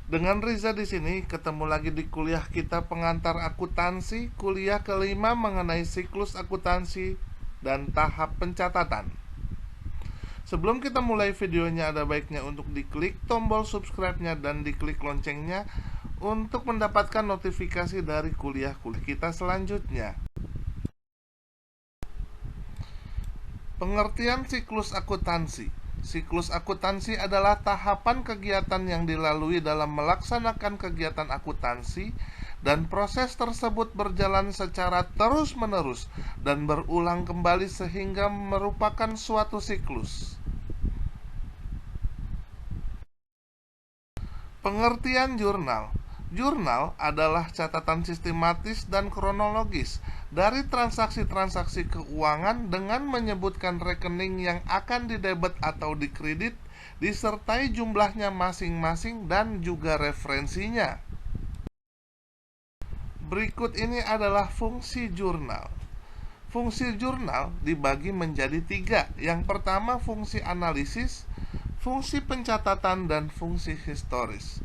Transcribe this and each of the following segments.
Dengan Riza di sini ketemu lagi di kuliah kita pengantar akuntansi, kuliah kelima mengenai siklus akuntansi dan tahap pencatatan. Sebelum kita mulai videonya, ada baiknya untuk diklik tombol subscribe-nya dan diklik loncengnya untuk mendapatkan notifikasi dari kuliah-kuliah kita selanjutnya. Pengertian siklus akuntansi. Siklus akuntansi adalah tahapan kegiatan yang dilalui dalam melaksanakan kegiatan akuntansi, dan proses tersebut berjalan secara terus-menerus dan berulang kembali sehingga merupakan suatu siklus. Pengertian jurnal. Jurnal adalah catatan sistematis dan kronologis dari transaksi-transaksi keuangan dengan menyebutkan rekening yang akan didebet atau dikredit, disertai jumlahnya masing-masing dan juga referensinya. Berikut ini adalah fungsi jurnal. Fungsi jurnal dibagi menjadi 3. Yang pertama, fungsi analisis, fungsi pencatatan, dan fungsi historis.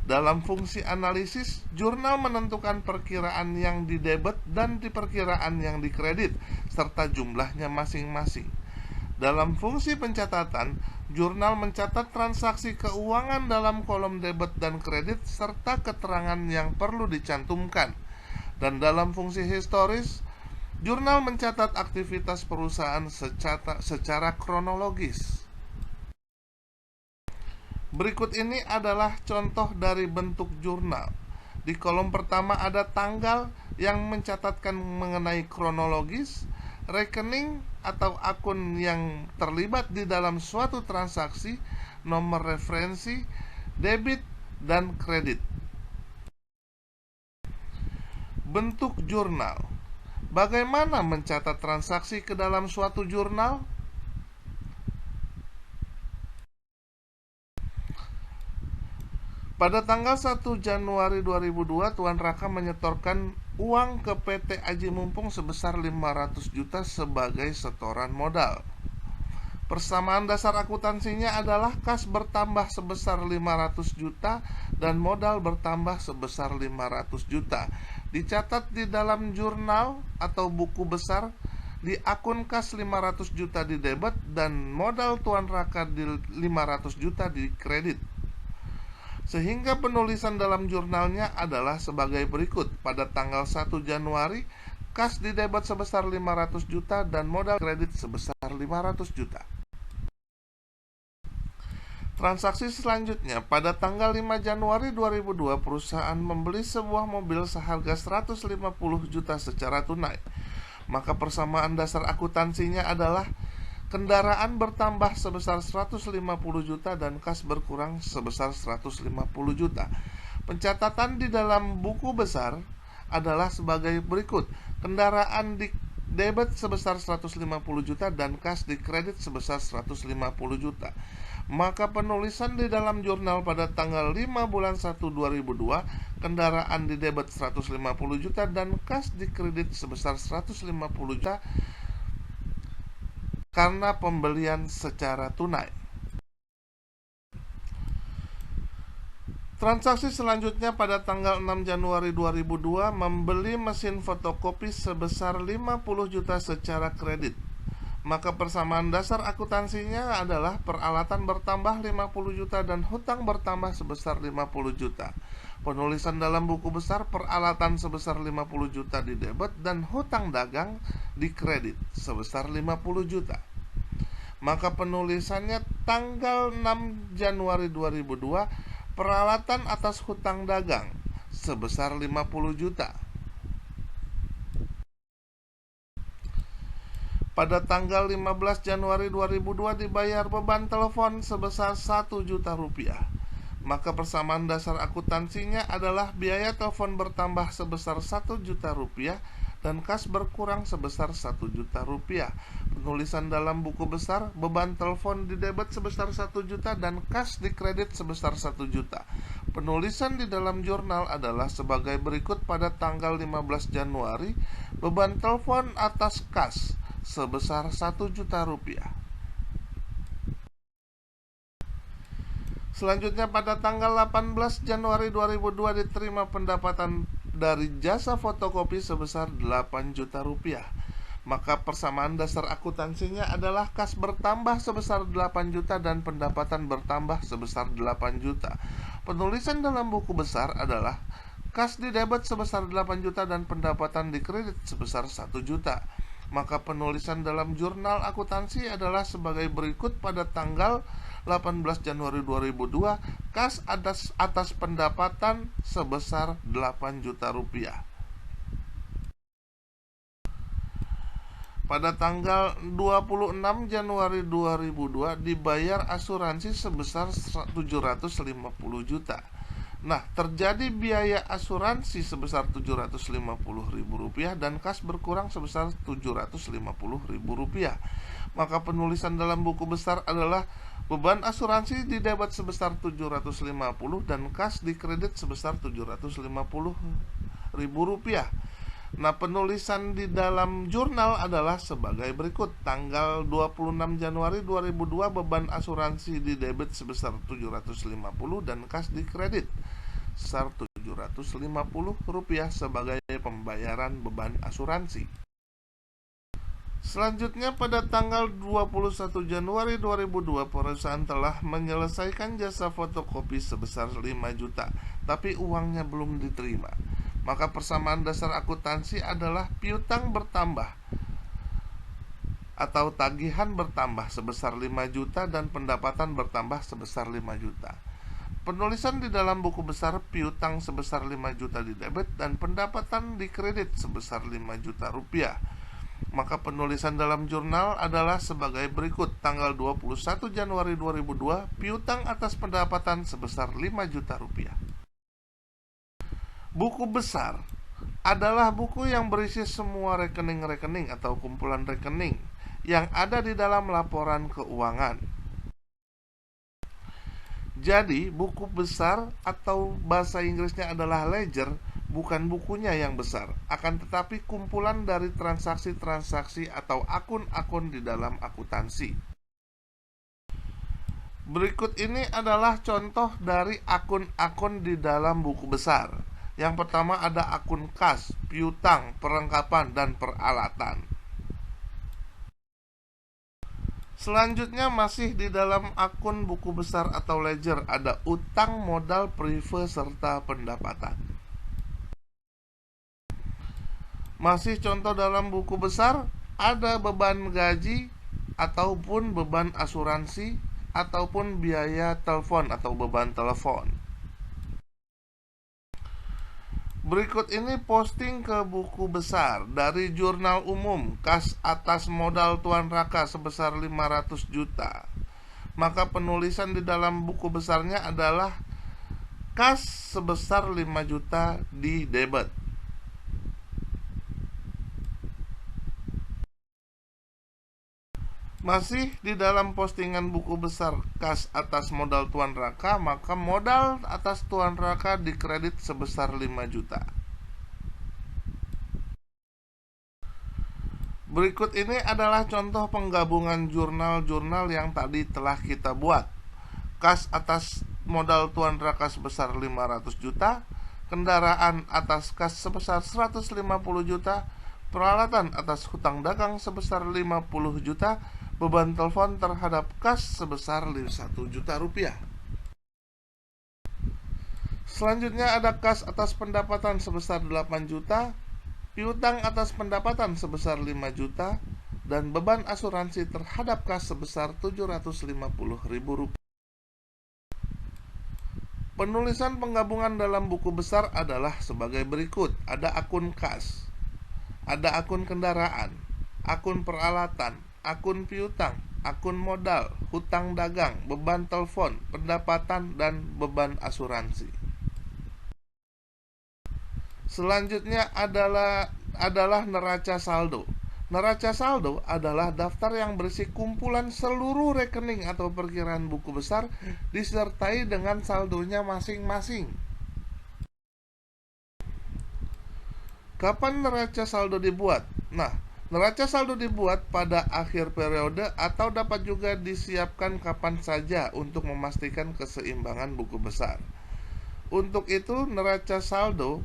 Dalam fungsi analisis, jurnal menentukan perkiraan yang didebet dan perkiraan yang dikredit, serta jumlahnya masing-masing. Dalam fungsi pencatatan, jurnal mencatat transaksi keuangan dalam kolom debet dan kredit, serta keterangan yang perlu dicantumkan. Dan dalam fungsi historis, jurnal mencatat aktivitas perusahaan secara kronologis. Berikut ini adalah contoh dari bentuk jurnal. Di kolom pertama ada tanggal yang mencatatkan mengenai kronologis, rekening atau akun yang terlibat di dalam suatu transaksi, nomor referensi, debit, dan kredit. Bentuk jurnal. Bagaimana mencatat transaksi ke dalam suatu jurnal? Pada tanggal 1 Januari 2002, Tuan Raka menyetorkan uang ke PT Aji Mumpung sebesar 500 juta sebagai setoran modal. Persamaan dasar akuntansinya adalah kas bertambah sebesar 500 juta dan modal bertambah sebesar 500 juta. Dicatat di dalam jurnal atau buku besar, di akun kas 500 juta di debit dan modal Tuan Raka di 500 juta di kredit. Sehingga penulisan dalam jurnalnya adalah sebagai berikut. Pada tanggal 1 Januari, kas di debit sebesar 500 juta dan modal kredit sebesar 500 juta. Transaksi selanjutnya, pada tanggal 5 Januari 2002, perusahaan membeli sebuah mobil seharga 150 juta secara tunai. Maka persamaan dasar akuntansinya adalah kendaraan bertambah sebesar 150 juta dan kas berkurang sebesar 150 juta. Pencatatan di dalam buku besar adalah sebagai berikut. Kendaraan di debit sebesar 150 juta dan kas di kredit sebesar 150 juta. Maka penulisan di dalam jurnal pada tanggal 5 bulan 1 2002, kendaraan di debit 150 juta dan kas di kredit sebesar 150 juta karena pembelian secara tunai. Transaksi selanjutnya pada tanggal 6 Januari 2002, membeli mesin fotokopi sebesar 50 juta secara kredit. Maka persamaan dasar akuntansinya adalah peralatan bertambah 50 juta dan hutang bertambah sebesar 50 juta. Penulisan dalam buku besar, peralatan sebesar 50 juta di debit dan hutang dagang di kredit sebesar 50 juta. Maka penulisannya tanggal 6 Januari 2002, peralatan atas hutang dagang sebesar 50 juta. Pada tanggal 15 Januari 2002 dibayar beban telepon sebesar 1 juta rupiah. Maka persamaan dasar akuntansinya adalah biaya telepon bertambah sebesar 1 juta rupiah dan kas berkurang sebesar 1 juta rupiah. Penulisan dalam buku besar, beban telepon di debit sebesar 1 juta dan kas di kredit sebesar 1 juta. Penulisan di dalam jurnal adalah sebagai berikut. Pada tanggal 15 Januari, beban telepon atas kas sebesar 1 juta rupiah. Selanjutnya pada tanggal 18 Januari 2002 diterima pendapatan dari jasa fotokopi sebesar 8 juta rupiah. Maka persamaan dasar akuntansinya adalah kas bertambah sebesar 8 juta dan pendapatan bertambah sebesar 8 juta. Penulisan dalam buku besar adalah kas di debit sebesar 8 juta dan pendapatan di kredit sebesar 1 juta. Maka penulisan dalam jurnal akuntansi adalah sebagai berikut pada tanggal 18 Januari 2002, kas atas pendapatan sebesar 8 juta rupiah. Pada tanggal 26 Januari 2002 dibayar asuransi sebesar 750 juta. Nah, terjadi biaya asuransi sebesar 750 ribu rupiah dan kas berkurang sebesar 750 ribu rupiah. Maka penulisan dalam buku besar adalah beban asuransi di debit sebesar 750 dan kas di kredit sebesar 750 ribu rupiah. Nah, penulisan di dalam jurnal adalah sebagai berikut. Tanggal 26 Januari 2002 beban asuransi di debit sebesar 750 dan kas di kredit sebesar 750 rupiah sebagai pembayaran beban asuransi. Selanjutnya pada tanggal 21 Januari 2002 perusahaan telah menyelesaikan jasa fotokopi sebesar 5 juta, tapi uangnya belum diterima. Maka persamaan dasar akuntansi adalah piutang bertambah atau tagihan bertambah sebesar 5 juta dan pendapatan bertambah sebesar 5 juta. Penulisan di dalam buku besar piutang sebesar 5 juta di debit dan pendapatan di kredit sebesar 5 juta rupiah. Maka penulisan dalam jurnal adalah sebagai berikut. Tanggal 21 Januari 2002 piutang atas pendapatan sebesar 5 juta rupiah. Buku besar adalah buku yang berisi semua rekening-rekening atau kumpulan rekening yang ada di dalam laporan keuangan. Jadi, buku besar atau bahasa Inggrisnya adalah ledger, bukan bukunya yang besar, akan tetapi kumpulan dari transaksi-transaksi atau akun-akun di dalam akuntansi. Berikut ini adalah contoh dari akun-akun di dalam buku besar. Yang pertama ada akun kas, piutang, perlengkapan, dan peralatan. Selanjutnya masih di dalam akun buku besar atau ledger ada utang, modal, prive, serta pendapatan. Masih contoh dalam buku besar ada beban gaji ataupun beban asuransi ataupun biaya telepon atau beban telepon. Berikut ini posting ke buku besar dari jurnal umum kas atas modal Tuan Raka sebesar 500 juta. Maka penulisan di dalam buku besarnya adalah kas sebesar 5 juta di debit. Masih di dalam postingan buku besar kas atas modal Tuan Raka, maka modal atas Tuan Raka dikredit sebesar 5 juta. Berikut ini adalah contoh penggabungan jurnal-jurnal yang tadi telah kita buat. Kas atas modal Tuan Raka sebesar 500 juta, kendaraan atas kas sebesar 150 juta, peralatan atas hutang dagang sebesar 50 juta, beban telepon terhadap kas sebesar 1 juta rupiah. Selanjutnya ada kas atas pendapatan sebesar 8 juta, piutang atas pendapatan sebesar 5 juta, dan beban asuransi terhadap kas sebesar 750 ribu rupiah. Penulisan penggabungan dalam buku besar adalah sebagai berikut. Ada akun kas, ada akun kendaraan, akun peralatan, akun piutang, akun modal, hutang dagang, beban telepon, pendapatan, dan beban asuransi. Selanjutnya adalah neraca saldo. Neraca saldo adalah daftar yang berisi kumpulan seluruh rekening atau perkiraan buku besar disertai dengan saldonya masing-masing. Kapan neraca saldo dibuat? Nah, Neraca saldo dibuat pada akhir periode atau dapat juga disiapkan kapan saja untuk memastikan keseimbangan buku besar. Untuk itu, neraca saldo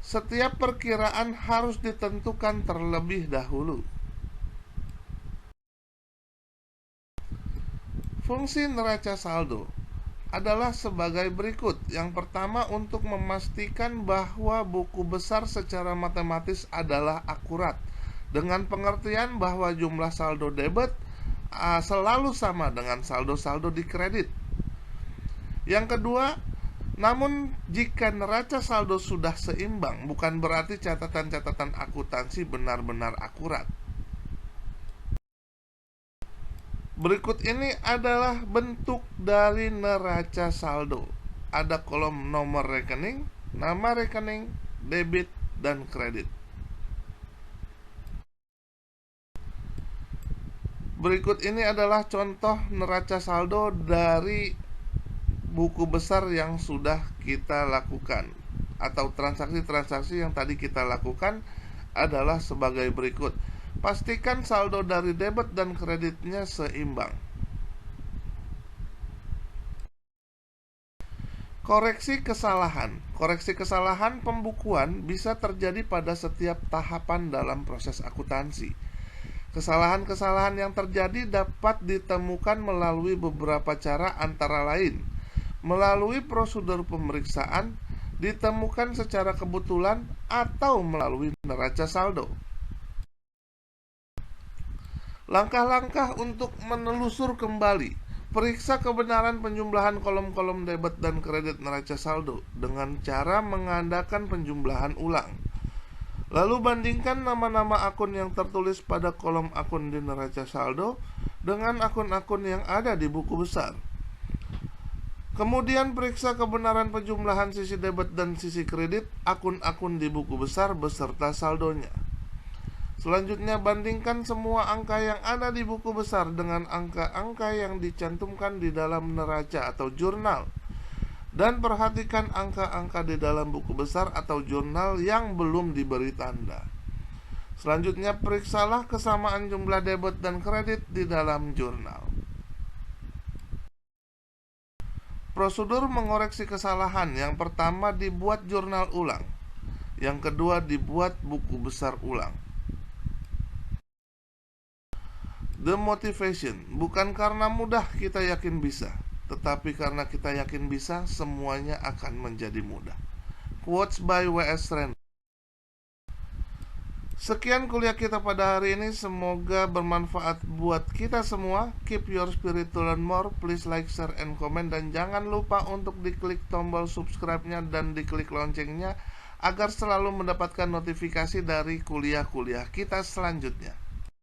setiap perkiraan harus ditentukan terlebih dahulu. Fungsi neraca saldo adalah sebagai berikut. Yang pertama, untuk memastikan bahwa buku besar secara matematis adalah akurat, dengan pengertian bahwa jumlah saldo debit selalu sama dengan saldo-saldo di kredit. Yang kedua, namun jika neraca saldo sudah seimbang, bukan berarti catatan-catatan akuntansi benar-benar akurat. Berikut ini adalah bentuk dari neraca saldo. Ada kolom nomor rekening, nama rekening, debit, dan kredit. Berikut ini adalah contoh neraca saldo dari buku besar yang sudah kita lakukan, atau transaksi-transaksi yang tadi kita lakukan adalah sebagai berikut. Pastikan saldo dari debit dan kreditnya seimbang. Koreksi kesalahan. Koreksi kesalahan pembukuan bisa terjadi pada setiap tahapan dalam proses akuntansi. Kesalahan-kesalahan yang terjadi dapat ditemukan melalui beberapa cara, antara lain melalui prosedur pemeriksaan, ditemukan secara kebetulan, atau melalui neraca saldo. Langkah-langkah untuk menelusur kembali. Periksa kebenaran penjumlahan kolom-kolom debit dan kredit neraca saldo dengan cara mengadakan penjumlahan ulang. Lalu bandingkan nama-nama akun yang tertulis pada kolom akun di neraca saldo dengan akun-akun yang ada di buku besar. Kemudian periksa kebenaran penjumlahan sisi debit dan sisi kredit akun-akun di buku besar beserta saldonya. Selanjutnya, bandingkan semua angka yang ada di buku besar dengan angka-angka yang dicantumkan di dalam neraca atau jurnal. Dan perhatikan angka-angka di dalam buku besar atau jurnal yang belum diberi tanda. Selanjutnya, periksalah kesamaan jumlah debit dan kredit di dalam jurnal. Prosedur mengoreksi kesalahan. Yang pertama, dibuat jurnal ulang. Yang kedua, dibuat buku besar ulang. The motivation. Bukan karena mudah kita yakin bisa, tetapi karena kita yakin bisa, semuanya akan menjadi mudah. Quotes by W.S. Rand. Sekian kuliah kita pada hari ini. Semoga bermanfaat buat kita semua. Keep your spirit to learn more. Please like, share, and comment. Dan jangan lupa untuk diklik tombol subscribe-nya dan diklik loncengnya agar selalu mendapatkan notifikasi dari kuliah-kuliah kita selanjutnya.